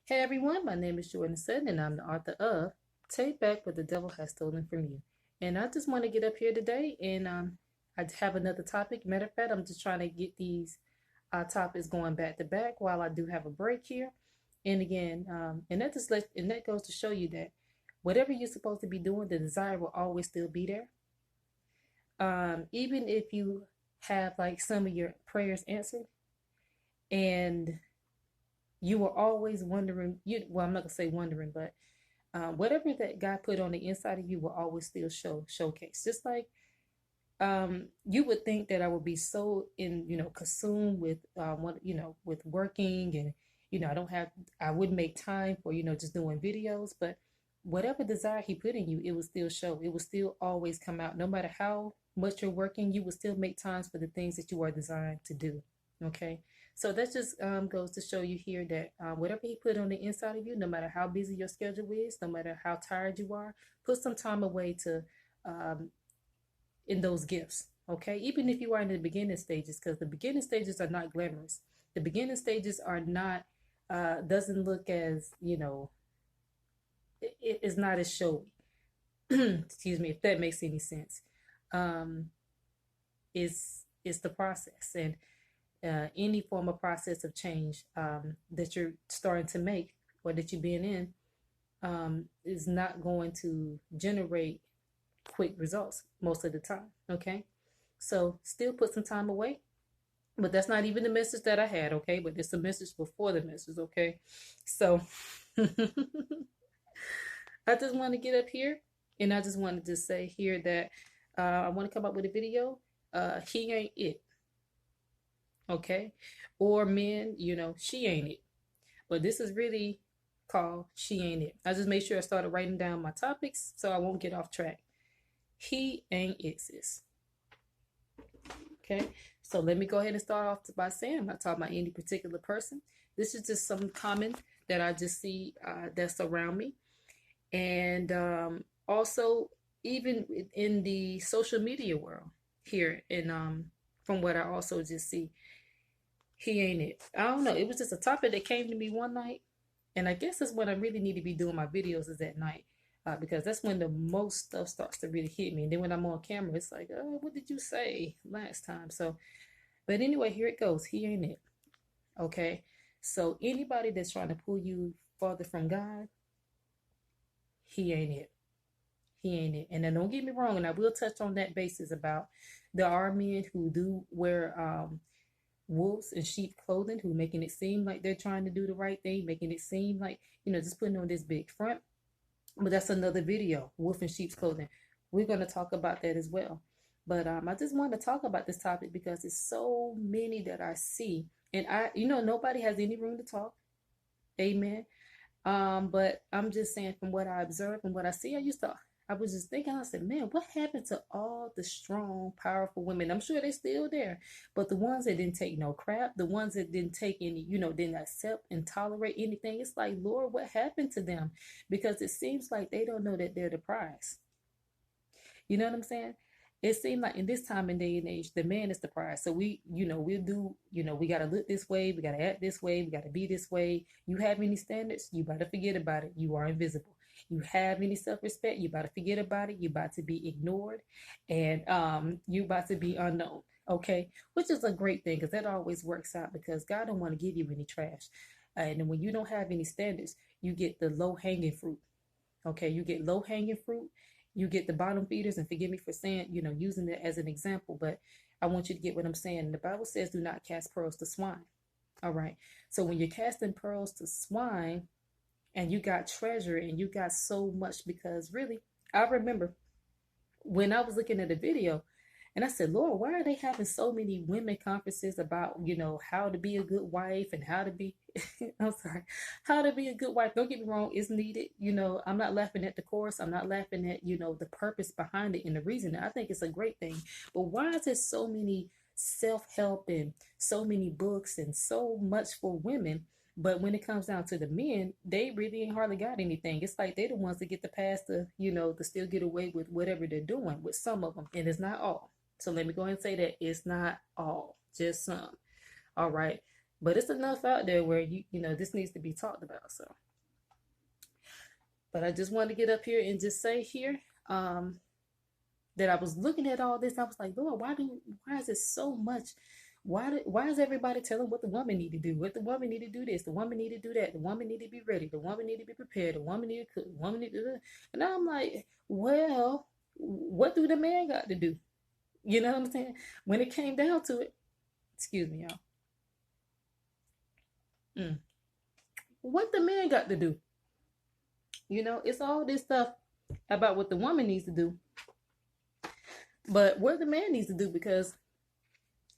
Hey everyone, my name is Jordan Sutton and I'm the author of Take Back What the Devil Has Stolen from You. And I just want to get up here today and I have another topic. Matter of fact, I'm just trying to get these topics going back to back while I do have a break here. And again, and that goes to show you that whatever you're supposed to be doing, the desire will always still be there. Even if you have like some of your prayers answered and you were always wondering, I'm not gonna say wondering, but whatever that God put on the inside of you will always still showcase. Just like you would think that I would be so consumed with with working and I wouldn't make time for just doing videos, but whatever desire He put in you, it will still show. It will still always come out. No matter how much you're working, you will still make times for the things that you are designed to do. Okay. So that just goes to show you here that whatever He put on the inside of you, no matter how busy your schedule is, no matter how tired you are, put some time away to um, in those gifts. Okay, even if you are in the beginning stages, because the beginning stages are not glamorous. The beginning stages are not doesn't look as it is not as showy. Excuse me, if that makes any sense. Um, is the process and any form of process of change that you're starting to make or that you've been in is not going to generate quick results most of the time. Okay. So still put some time away. But that's not even the message that I had, okay? But it's the message before the message, okay? So I just want to get up here and I just wanted to say here that I want to come up with a video. He ain't it, okay? Or men, she ain't it. But this is really called She Ain't It. I just made sure I started writing down my topics so I won't get off track. He ain't it, sis. Okay, so let me go ahead and start off by saying I'm not talking about any particular person. This is just some common that I just see that's around me. And also, even in the social media world here, and from what I also just see, he ain't it. I don't know. It was just a topic that came to me one night. And I guess that's when I really need to be doing my videos is at night. Because that's when the most stuff starts to really hit me. And then when I'm on camera, it's like, oh, what did you say last time? So, but anyway, here it goes. He ain't it. Okay. So anybody that's trying to pull you farther from God, he ain't it. He ain't it. And then don't get me wrong, and I will touch on that basis about there are men who do wear wolves and sheep clothing who making it seem like they're trying to do the right thing, making it seem like, just putting on this big front. But that's another video, wolf in sheep's clothing. We're going to talk about that as well. But I just wanted to talk about this topic because it's so many that I see. And nobody has any room to talk. Amen. But I'm just saying from what I observe and what I see, I was just thinking, I said, man, what happened to all the strong, powerful women? I'm sure they're still there, but the ones that didn't take no crap, the ones that didn't take any, didn't accept and tolerate anything, it's like, Lord, what happened to them? Because it seems like they don't know that they're the prize. You know what I'm saying? It seemed like in this time and day and age, the man is the prize. So we'll do, we got to look this way. We got to act this way. We got to be this way. You have any standards, you better forget about it. You are invisible. You have any self-respect, you better forget about it. You about to be ignored and you about to be unknown. Okay. Which is a great thing because that always works out because God don't want to give you any trash. And when you don't have any standards, you get the low hanging fruit. Okay. You get low hanging fruit, you get the bottom feeders, and forgive me for saying, using it as an example, but I want you to get what I'm saying. The Bible says, do not cast pearls to swine. All right. So when you're casting pearls to swine and you got treasure and you got so much, because really, I remember when I was looking at a video and I said, Lord, why are they having so many women conferences about, how to be a good wife and how to be, I'm sorry, how to be a good wife? Don't get me wrong, it's needed. I'm not laughing at the course. I'm not laughing at, the purpose behind it and the reason. I think it's a great thing. But why is there so many self-help and so many books and so much for women? But when it comes down to the men, they really ain't hardly got anything. It's like they the ones that get the pass to, to still get away with whatever they're doing with some of them. And it's not all. So let me go ahead and say that it's not all, just some. All right. But it's enough out there where this needs to be talked about. So, but I just wanted to get up here and just say here, that I was looking at all this. I was like, Lord, why is it so much? Why is everybody telling what the woman need to do? What the woman need to do this? The woman need to do that. The woman need to be ready. The woman need to be prepared. The woman need to cook. The woman need to do that. And I'm like, well, what do the man got to do? You know what I'm saying? When it came down to it, excuse me, y'all. Mm. What the man got to do? It's all this stuff about what the woman needs to do, but what the man needs to do, because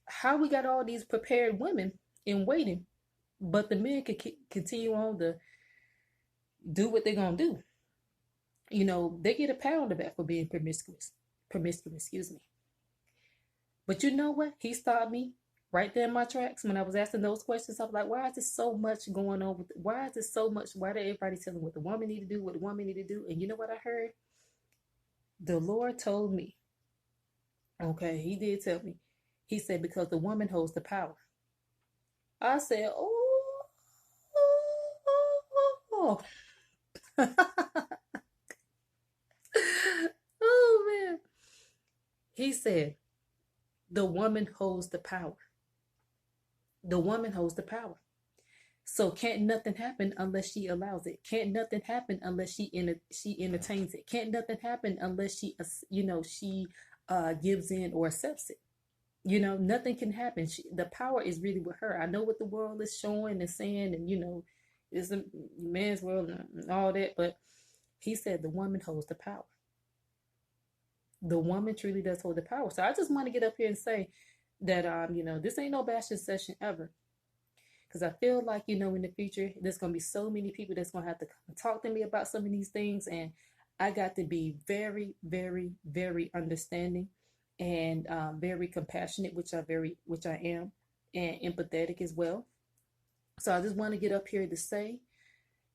how we got all these prepared women in waiting, but the men can continue on to do what they're gonna do. They get a pat on the back for being promiscuous, excuse me. But you know what? He stopped me right there in my tracks when I was asking those questions. I was like, why is there so much going on with? Why is there so much? Why did everybody tell them what the woman need to do? What the woman need to do? And you know what I heard? The Lord told me. Okay, He did tell me. He said, because the woman holds the power. I said, oh, oh, oh man. He said, the woman holds the power. The woman holds the power. So can't nothing happen unless she allows it. Can't nothing happen unless she entertains it. Can't nothing happen unless she gives in or accepts it. Nothing can happen. The power is really with her. I know what the world is showing and saying, and it's a man's world and all that, but he said the woman holds the power. The woman truly does hold the power. So I just want to get up here and say that this ain't no bashing session ever. Because I feel like, in the future, there's going to be so many people that's going to have to talk to me about some of these things. And I got to be very, very, very understanding and very compassionate, which I am, and empathetic as well. So I just want to get up here to say,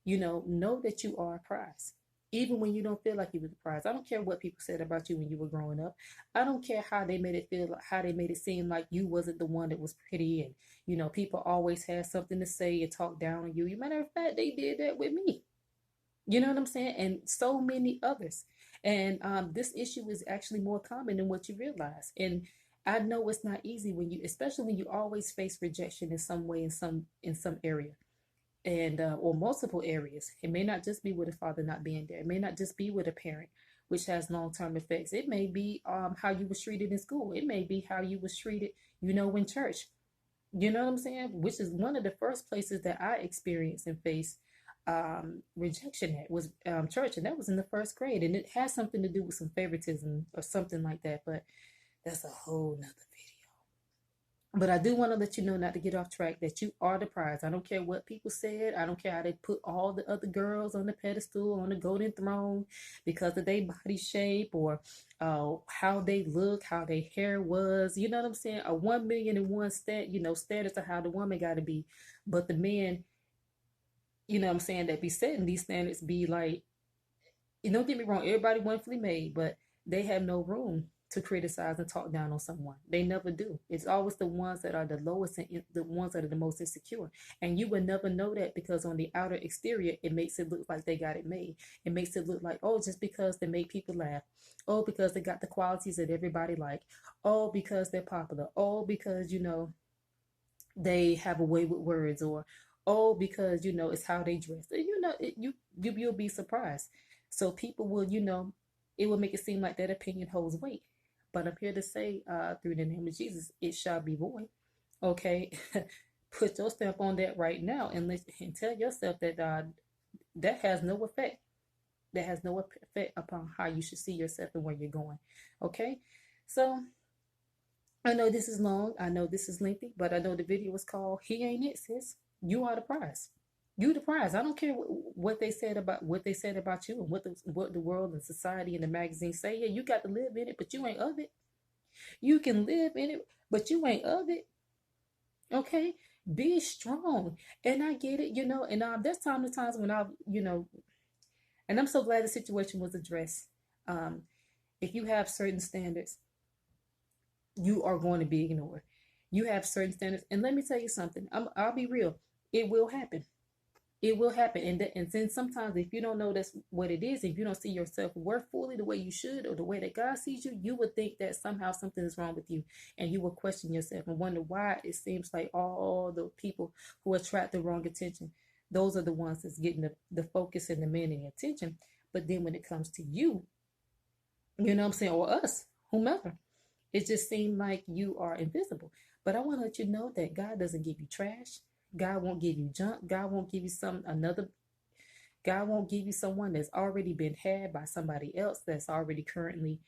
know that you are a prize. Even when you don't feel like you were the prize. I don't care what people said about you when you were growing up. I don't care how they made it feel, how they made it seem like you wasn't the one that was pretty, and people always had something to say and talk down on you. Matter of fact, they did that with me. You know what I'm saying? And so many others. And this issue is actually more common than what you realize. And I know it's not easy especially when you always face rejection in some way, in some area, and or multiple areas. It may not just be with a father not being there. It may not just be with a parent, which has long-term effects. It may be how you was treated in school. It may be how you was treated, in church. You know what I'm saying? Which is one of the first places that I experienced and faced rejection at was church, and that was in the first grade, and it has something to do with some favoritism or something like that. But that's a whole nother video. But I do want to let you know, not to get off track, that you are the prize. I don't care what people said. I don't care how they put all the other girls on the pedestal, on the golden throne, because of their body shape or how they look, how their hair was. You know what I'm saying? A 1,000,001 status of how the woman got to be. But the men, what I'm saying, that be setting these standards be like, don't get me wrong, everybody wonderfully made, but they have no room to criticize and talk down on someone. They never do. It's always the ones that are the lowest and the ones that are the most insecure. And you would never know that, because on the outer exterior, it makes it look like they got it made. It makes it look like, oh, just because they make people laugh. Oh, because they got the qualities that everybody like. Oh, because they're popular. Oh, because, they have a way with words, or oh, because, it's how they dress. You'll be surprised. So people will, it will make it seem like that opinion holds weight. But I'm here to say, through the name of Jesus, it shall be void. Okay, put your stamp on that right now, and tell yourself that that has no effect. That has no effect upon how you should see yourself and where you're going. Okay, so I know this is long. I know this is lengthy, but I know the video was called "He Ain't It Sis." You are the prize. You the prize. I don't care what they said about you, and what the world and society and the magazines say. Yeah, you got to live in it, but you ain't of it. You can live in it, but you ain't of it. Okay, be strong. And I get it, And there's times when and I'm so glad the situation was addressed. If you have certain standards, you are going to be ignored. You have certain standards. And let me tell you something. I'll be real. It will happen. It will happen. And then sometimes if you don't know that's what it is, if you don't see yourself worth fully the way you should or the way that God sees you, you would think that somehow something is wrong with you. And you will question yourself and wonder why it seems like all the people who attract the wrong attention, those are the ones that's getting the focus and the men and the attention. But then when it comes to you, you know what I'm saying, or us, whomever, it just seemed like you are invisible. But I want to let you know that God doesn't give you trash. God won't give you junk. God won't give you God won't give you someone that's already been had by somebody else that's already currently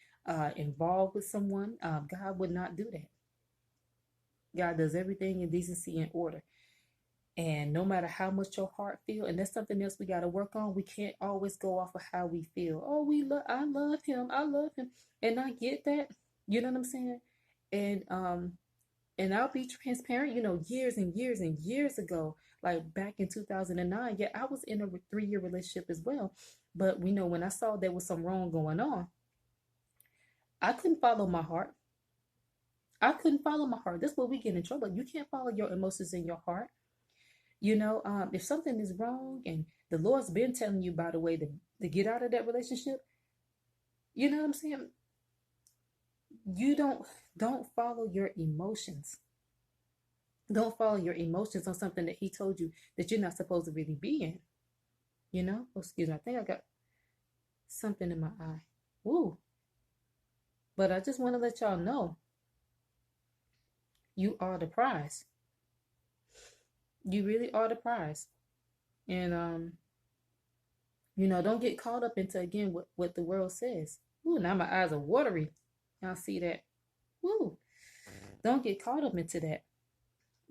involved with someone. God would not do that. God does everything in decency and order. And no matter how much your heart feel, and that's something else we got to work on. We can't always go off of how we feel. Oh, I love him. I love him. And I get that. You know what I'm saying? And I'll be transparent, years and years and years ago, like back in 2009, yeah, I was in a 3-year relationship as well. But when I saw there was some wrong going on, I couldn't follow my heart. I couldn't follow my heart. That's where we get in trouble. You can't follow your emotions in your heart. If something is wrong and the Lord's been telling you, by the way, to get out of that relationship, you know what I'm saying? You don't follow your emotions. Don't follow your emotions on something that he told you that you're not supposed to really be in. Oh, excuse me. I think I got something in my eye. Ooh. But I just want to let y'all know you are the prize. You really are the prize. And don't get caught up into again what the world says. Ooh, now my eyes are watery. Y'all see that? Ooh. Don't get caught up into that,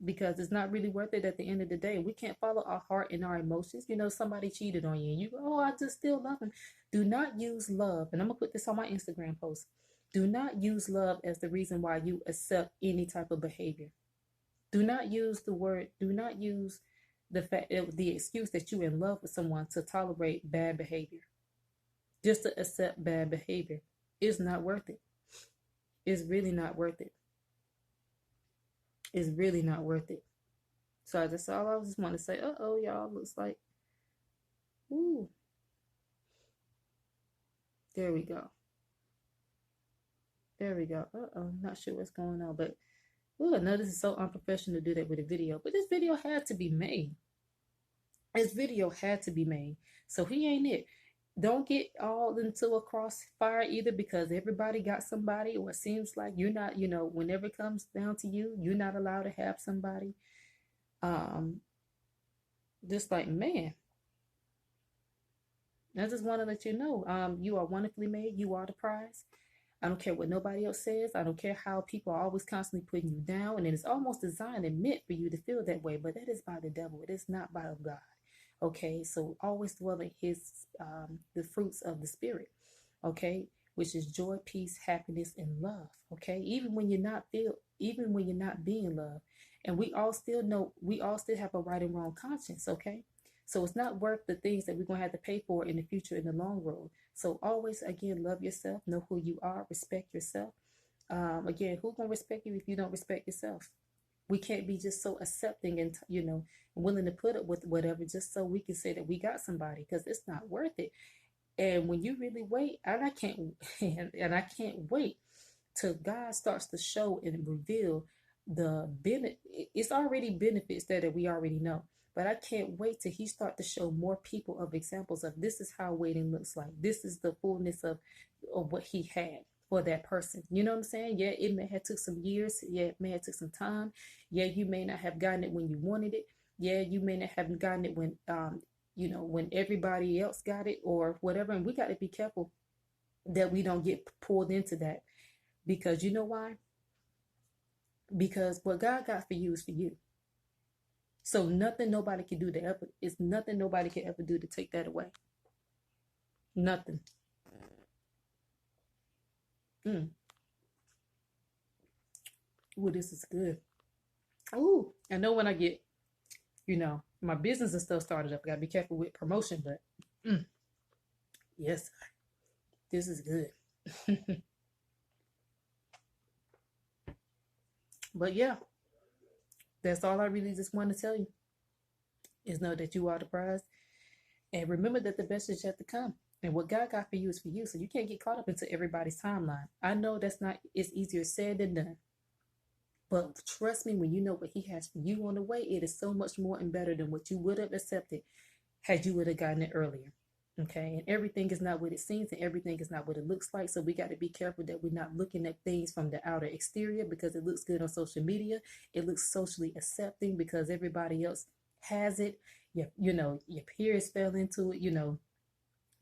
because it's not really worth it at the end of the day. We can't follow our heart and our emotions. Somebody cheated on you and you go, oh, I just still love him. Do not use love. And I'm going to put this on my Instagram post. Do not use love as the reason why you accept any type of behavior. Do not use the excuse that you're in love with someone to tolerate bad behavior. Just to accept bad behavior. It's not worth it. It's really not worth it. It's really not worth it. So that's all I just want to say. Y'all, looks like, ooh. There we go. There we go. Not sure what's going on, but I know this is so unprofessional to do that with a video, but this video had to be made. This video had to be made. So he ain't it. Don't get all into a crossfire either, because everybody got somebody, or it seems like you're not, whenever it comes down to you, you're not allowed to have somebody. Just like, man, I just want to let you know, you are wonderfully made. You are the prize. I don't care what nobody else says. I don't care how people are always constantly putting you down. And it's almost designed and meant for you to feel that way. But that is by the devil. It is not by God. Okay, so always dwell in the fruits of the Spirit. Okay, which is joy, peace, happiness, and love. Okay, even when you're not being loved, and we all still have a right and wrong conscience. Okay, so it's not worth the things that we're gonna have to pay for in the future in the long road. So always, again, love yourself, know who you are, respect yourself. Again, who's gonna respect you if you don't respect yourself? We can't be just so accepting and willing to put up with whatever just so we can say that we got somebody, because it's not worth it. And when you really wait, and I can't wait till God starts to show and reveal the benefit. It's already benefits that we already know. But I can't wait till he start to show more people of examples of this is how waiting looks like. This is the fullness of what he had for that person. You know what I'm saying? Yeah, it may have took some years. Yeah, it may have took some time. Yeah, you may not have gotten it when you wanted it. Yeah, you may not have gotten it when when everybody else got it or whatever. And we got to be careful that we don't get pulled into that, because you know why? Because what God got for you is for you. So nothing nobody can do nothing nobody can ever do to take that away. Nothing. Ooh, this is good. Ooh, I know when I get, my business and stuff started up, I gotta be careful with promotion, but yes, this is good. But yeah, That's all I really just want to tell you, is know that you are the prize. And remember that the best is yet to come. And what God got for you is for you. So you can't get caught up into everybody's timeline. I know that's not, it's easier said than done. But trust me, when you know what He has for you on the way, it is so much more and better than what you would have accepted had you would have gotten it earlier. Okay. And everything is not what it seems, and everything is not what it looks like. So we got to be careful that we're not looking at things from the outer exterior because it looks good on social media. It looks socially accepting because everybody else has it. Your peers fell into it,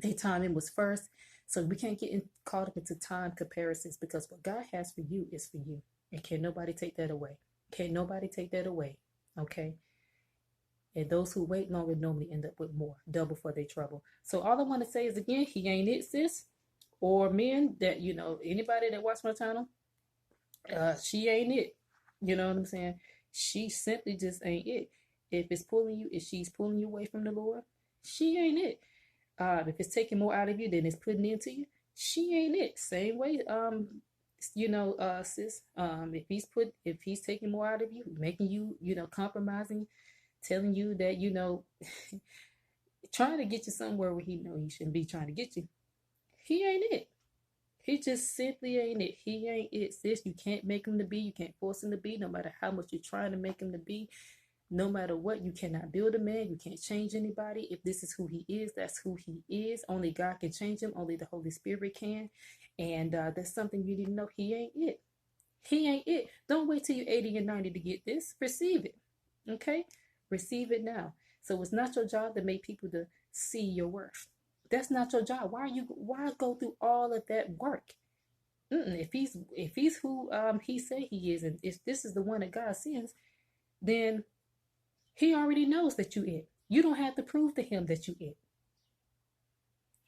their timing was first. So we can't get caught up into time comparisons, because what God has for you is for you. And can't nobody take that away. Can't nobody take that away. Okay. And those who wait longer normally end up with more, double for their trouble. So all I want to say is, again, He ain't it, sis. Or men that, anybody that watch my channel, she ain't it. You know what I'm saying? She simply just ain't it. If she's pulling you away from the Lord, she ain't it. If it's taking more out of you than it's putting into you, she ain't it. Same way, sis. If he's taking more out of you, making you, compromising, telling you that, trying to get you somewhere where he shouldn't be trying to get you, he ain't it. He just simply ain't it. He ain't it, sis. You can't make him to be. You can't force him to be, no matter how much you're trying to make him to be. No matter what, you cannot build a man. You can't change anybody. If this is who he is, that's who he is. Only God can change him. Only the Holy Spirit can. And that's something you need to know. He ain't it. He ain't it. Don't wait till you're 80 and 90 to get this. Receive it. Okay? Receive it now. So it's not your job to make people to see your worth. That's not your job. Why go through all of that work? If he's who he say he is, and if this is the one that God sends, then He already knows that you it. You don't have to prove to him that you it.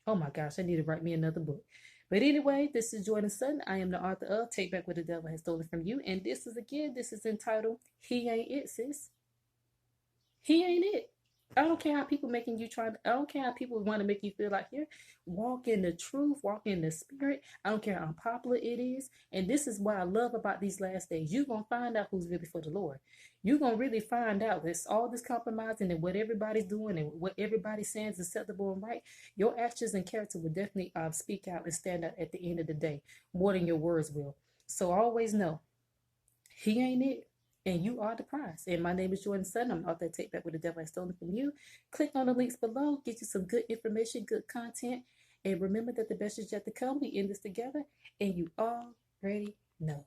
Oh my gosh, I need to write me another book. But anyway, this is Jordan Sutton. I am the author of Take Back What the Devil Has Stolen From You. And this is entitled, He Ain't It, Sis. He ain't it. I don't care how people I don't care how people want to make you feel like, here, walk in the truth, walk in the spirit. I don't care how unpopular it is. And this is what I love about these last days. You're going to find out who's really for the Lord. You're going to really find out that all this compromising and what everybody's doing and what everybody's saying is acceptable and right. Your actions and character will definitely speak out and stand out at the end of the day, more than your words will. So always know, He ain't it. And you are the prize. And my name is Jordan Sutton. I'm out there. Take Back What the Devil Has Stolen From You. Click on the links below. Get you some good information, good content. And remember that the best is yet to come. We end this together. And you already know.